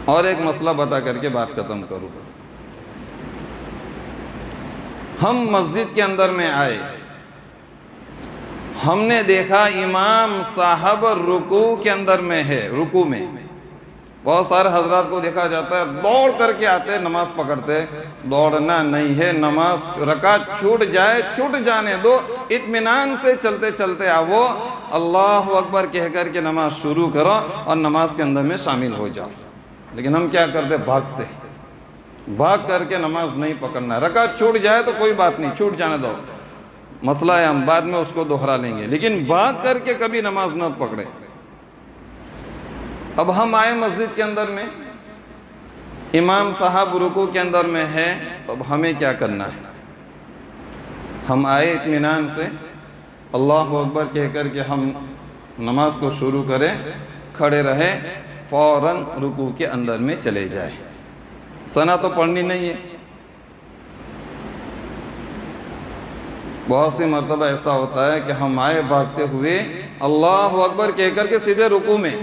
اور ایک مسئلہ بتا کر کے بات ختم کروں. ہم مسجد کے اندر میں آئے, ہم نے دیکھا امام صاحب رکوع کے اندر میں ہے, رکوع میں. بہت سارے حضرات کو دیکھا جاتا ہے دوڑ کر کے آتے نماز پکڑتے. دوڑنا نہیں ہے, نماز رکعت چھوٹ جائے چھوٹ جانے دو, اطمینان سے چلتے چلتے آؤ, اللہ اکبر کہہ کر کے نماز شروع کرو اور نماز کے اندر میں شامل ہو جاؤ. لیکن ہم کیا کرتے, بھاگتے, بھاگ کر کے نماز نہیں پکڑنا. رکعت چھوٹ جائے تو کوئی بات نہیں, چھوٹ جانے دو, مسئلہ ہے, ہم بعد میں اس کو دوہرا لیں گے, لیکن بھاگ کر کے کبھی نماز نہ پکڑے. اب ہم آئے مسجد کے اندر میں, امام صاحب رکوع کے اندر میں ہے, تو اب ہمیں کیا کرنا ہے؟ ہم آئے اطمینان سے, اللہ اکبر کہہ کر کے ہم نماز کو شروع کریں, کھڑے رہے, فوراً رکوع کے اندر میں چلے جائے. ثنا تو پڑھنی نہیں ہے. بہت سی مرتبہ ایسا ہوتا ہے کہ ہم آئے بھاگتے ہوئے, اللہ اکبر کہہ کر کے سیدھے رکوع میں.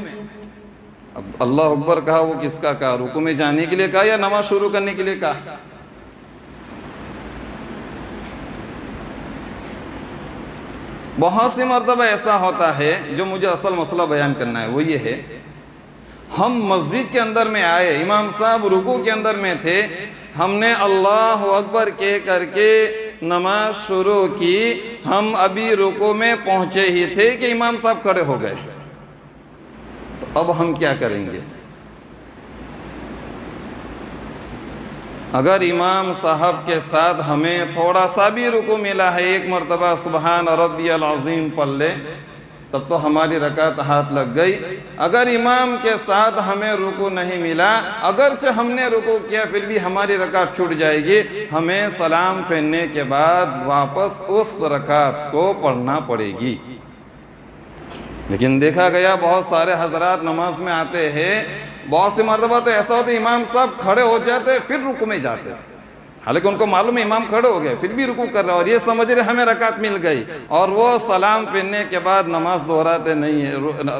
اب اللہ اکبر کہا وہ کس کا کہا, رکوع میں جانے کے لیے کہا یا نماز شروع کرنے کے لیے کہا؟ بہت سی مرتبہ ایسا ہوتا ہے, جو مجھے اصل مسئلہ بیان کرنا ہے وہ یہ ہے, ہم مسجد کے اندر میں آئے, امام صاحب رکوع کے اندر میں تھے, ہم نے اللہ اکبر کہہ کر کے نماز شروع کی, ہم ابھی رکوع میں پہنچے ہی تھے کہ امام صاحب کھڑے ہو گئے. تو اب ہم کیا کریں گے؟ اگر امام صاحب کے ساتھ ہمیں تھوڑا سا بھی رکوع ملا ہے, ایک مرتبہ سبحان ربی العظیم پڑھ لے, تب تو ہماری رکعت ہاتھ لگ گئی. اگر امام کے ساتھ ہمیں رکوع نہیں ملا, اگرچہ ہم نے رکوع کیا, پھر بھی ہماری رکعت چھوٹ جائے گی. ہمیں سلام پھیرنے کے بعد واپس اس رکعت کو پڑھنا پڑے گی. لیکن دیکھا گیا بہت سارے حضرات نماز میں آتے ہیں, بہت سی مرتبہ تو ایسا ہوتا ہے امام صاحب کھڑے ہو جاتے پھر رکوع میں جاتے, حالانکہ ان کو معلوم ہے امام کھڑے ہو گئے, پھر بھی رکوع کر رہے, اور یہ سمجھ رہے ہمیں رکعت مل گئی, اور وہ سلام پھیرنے کے بعد نماز دہراتے نہیں ہے,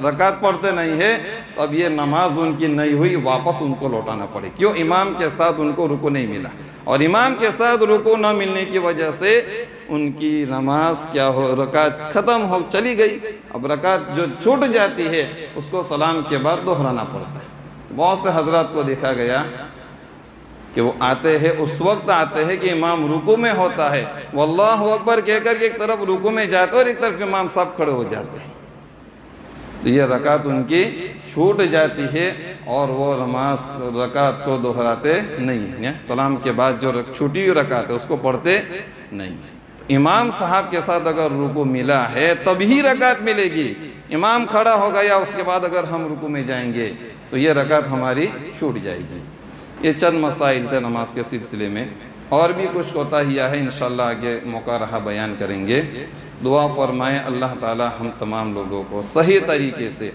رکعت پڑھتے نہیں ہے. تو اب یہ نماز ان کی نہیں ہوئی, واپس ان کو لوٹانا پڑے. کیوں؟ امام کے ساتھ ان کو رکوع نہیں ملا, اور امام کے ساتھ رکوع نہ ملنے کی وجہ سے ان کی نماز کیا ہو, رکعت ختم ہو چلی گئی. اب رکعت جو چھوٹ جاتی ہے اس کو سلام کے بعد دہرانا پڑتا ہے. بہت سے حضرات کو دیکھا گیا کہ وہ آتے ہیں, اس وقت آتے ہیں کہ امام رکوع میں ہوتا ہے, وہ اللہ اکبر کہہ کر کے ایک طرف رکوع میں جاتے اور ایک طرف امام صاحب کھڑے ہو جاتے ہیں. تو یہ رکعت ان کی چھوٹ جاتی ہے, اور وہ نماز رکعت کو دہراتے نہیں ہیں. سلام کے بعد جو چھوٹی ہوئی رکعت ہے اس کو پڑھتے نہیں. امام صاحب کے ساتھ اگر رکوع ملا ہے تب ہی رکعت ملے گی. امام کھڑا ہو گیا, اس کے بعد اگر ہم رکوع میں جائیں گے تو یہ رکعت ہماری چھوٹ جائے گی. یہ چند مسائل تھے نماز کے سلسلے میں, اور بھی کچھ کوتاہیاں ہیں, انشاءاللہ آگے موقع رہا بیان کریں گے. دعا فرمائیں اللہ تعالی ہم تمام لوگوں کو صحیح طریقے سے